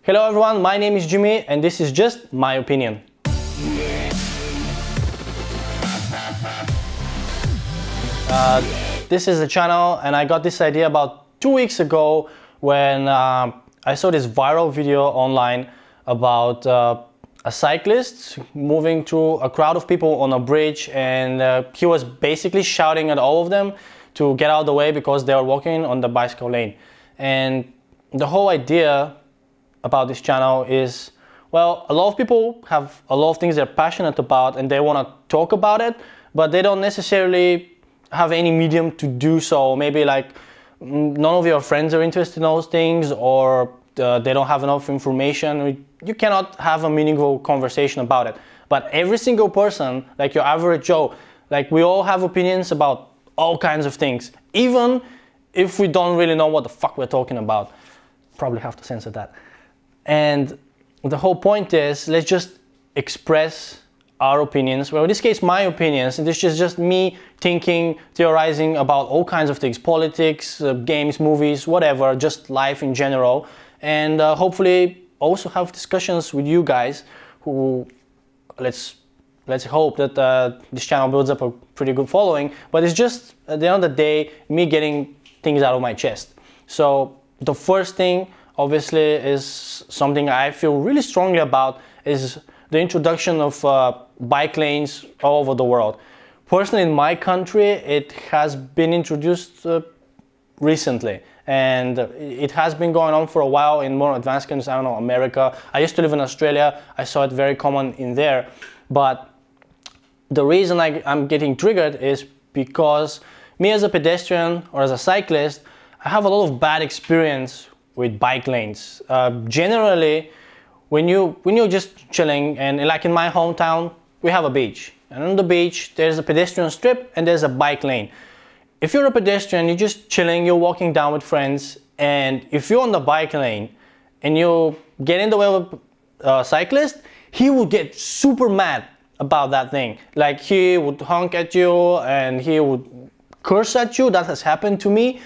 Hello everyone, my name is Jimmy and this is just my opinion. This is the channel and I got this idea about 2 weeks ago when I saw this viral video online about a cyclist moving through a crowd of people on a bridge, and he was basically shouting at all of them to get out of the way because they were walking on the bicycle lane. And the whole idea about this channel is, well, a lot of people have a lot of things they're passionate about and they want to talk about it, but they don't necessarily have any medium to do so. Maybe like none of your friends are interested in those things, or they don't have enough information. You cannot have a meaningful conversation about it. But every single person, like your average Joe, like we all have opinions about all kinds of things, even if we don't really know what the fuck we're talking about. Probably have to censor that. And the whole point is, let's just express our opinions. Well, in this case, my opinions, and this is just me thinking, theorizing about all kinds of things, politics, games, movies, whatever, just life in general. And hopefully also have discussions with you guys who, let's hope that this channel builds up a pretty good following. But it's just, at the end of the day, me getting things out of my chest. So the first thing, obviously, is something I feel really strongly about, is the introduction of bike lanes all over the world. Personally, in my country, it has been introduced recently, and it has been going on for a while in more advanced countries. I don't know, America. I used to live in Australia. I saw it very common in there. But the reason I'm getting triggered is because me as a pedestrian or as a cyclist, I have a lot of bad experience with bike lanes. Generally, when you're just chilling, and like in my hometown, we have a beach. And on the beach, there's a pedestrian strip and there's a bike lane. If you're a pedestrian, you're just chilling, you're walking down with friends, and if you're on the bike lane and you get in the way of a cyclist, he will get super mad about that thing. Like, he would honk at you and he would curse at you. That has happened to me.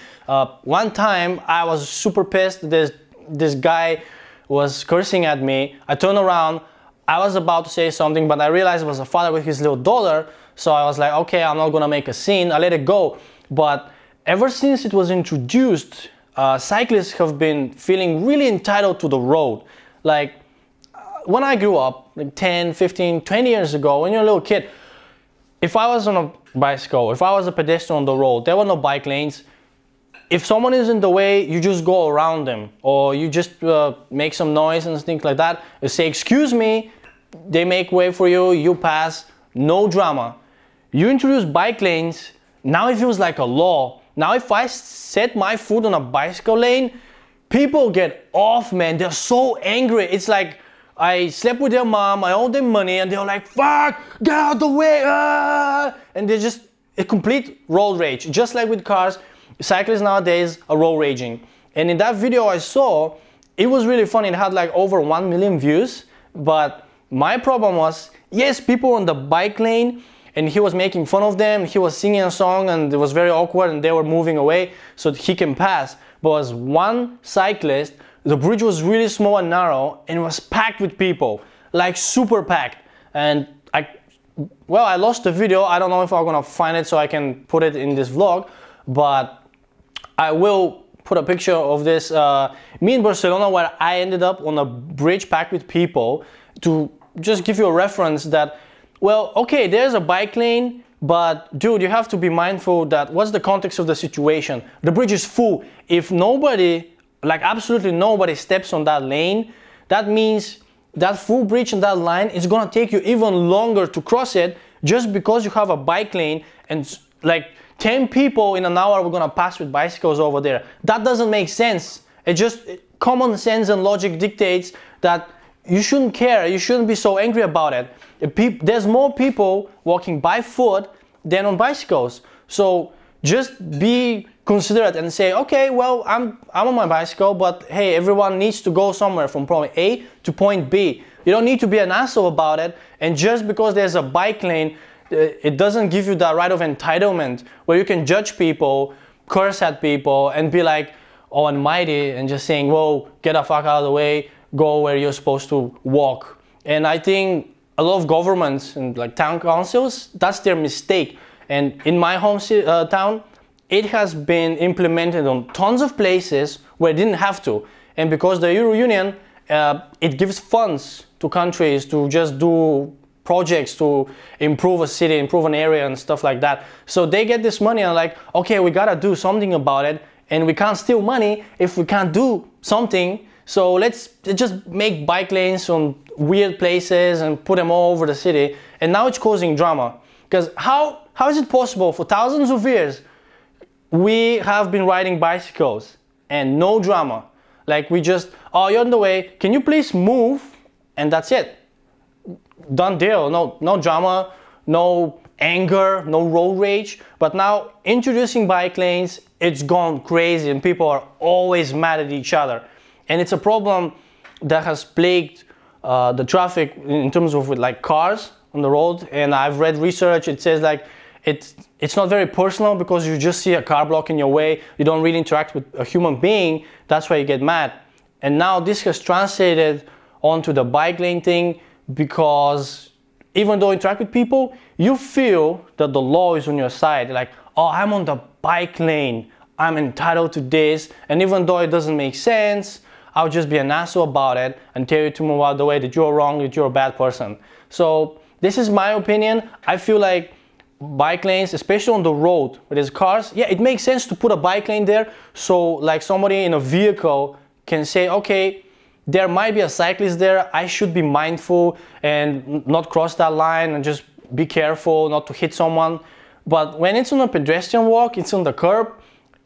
One time I was super pissed. This guy was cursing at me. I turned around, I was about to say something, but I realized it was a father with his little daughter. So I was like, okay, I'm not gonna make a scene. I let it go. But ever since it was introduced, cyclists have been feeling really entitled to the road. Like, when I grew up, like 10, 15, 20 years ago, when you're a little kid, if I was on a bicycle, if I was a pedestrian on the road, there were no bike lanes. If someone is in the way, you just go around them, or you just make some noise and things like that. You say, excuse me, they make way for you, you pass, no drama. You introduce bike lanes, now it feels like a law. Now if I set my foot on a bicycle lane, people get off, man. They're so angry. It's like, I slept with their mom, I owed them money, and they're like, fuck, get out of the way, ah! And they're just a complete road rage. Just like with cars, cyclists nowadays are road raging. And in that video I saw, it was really funny. It had like over 1 million views. But my problem was, yes, people on the bike lane, and he was making fun of them. He was singing a song and it was very awkward and they were moving away so that he can pass. But as one cyclist, the bridge was really small and narrow and it was packed with people, like super packed. And I lost the video. I don't know if I'm gonna find it so I can put it in this vlog, but I will put a picture of this. Me in Barcelona, where I ended up on a bridge packed with people, to just give you a reference that, well, okay, there's a bike lane, but dude, you have to be mindful that what's the context of the situation. The bridge is full. If nobody, like absolutely nobody, steps on that lane, that means that full bridge and that line is gonna take you even longer to cross it, just because you have a bike lane and like 10 people in an hour we're gonna pass with bicycles over there. That doesn't make sense. It just, common sense and logic dictates that you shouldn't care, you shouldn't be so angry about it. There's more people walking by foot than on bicycles. So just be considerate and say, okay, well, I'm on my bicycle, but hey, everyone needs to go somewhere from point A to point B. You don't need to be an asshole about it. And just because there's a bike lane, it doesn't give you that right of entitlement where you can judge people, curse at people, and be like, oh, and mighty, and just saying, whoa, get the fuck out of the way, go where you're supposed to walk. And I think a lot of governments and like town councils, that's their mistake. And in my town, it has been implemented on tons of places where it didn't have to. And because the Euro Union, it gives funds to countries to just do projects to improve a city, improve an area and stuff like that. So they get this money and like, okay, we gotta do something about it, and we can't steal money if we can't do something. So let's just make bike lanes on weird places and put them all over the city. And now it's causing drama. Because how is it possible for thousands of years we have been riding bicycles and no drama? Like we just, oh, you're on the way, can you please move? And that's it. Done deal. No drama, no anger, no road rage. But now introducing bike lanes, it's gone crazy and people are always mad at each other. And it's a problem that has plagued the traffic in terms of with like cars on the road. And I've read research, it says like it's not very personal because you just see a car blocking your way. You don't really interact with a human being. That's why you get mad. And now this has translated onto the bike lane thing, because even though you interact with people, you feel that the law is on your side. Like, oh, I'm on the bike lane, I'm entitled to this. And even though it doesn't make sense, I'll just be an asshole about it and tell you to move out of the way, that you're wrong, that you're a bad person. So this is my opinion. I feel like bike lanes, especially on the road where there's cars, yeah, it makes sense to put a bike lane there. So like somebody in a vehicle can say, okay, there might be a cyclist there, I should be mindful and not cross that line and just be careful not to hit someone. But when it's on a pedestrian walk, it's on the curb,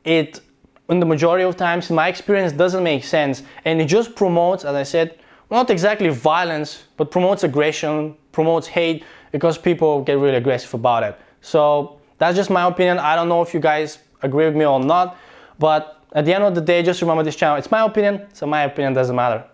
it, in the majority of times, in my experience, doesn't make sense. And it just promotes, as I said, not exactly violence, but promotes aggression, promotes hate, because people get really aggressive about it. So that's just my opinion. I don't know if you guys agree with me or not, but at the end of the day, just remember this channel, it's my opinion, so my opinion doesn't matter.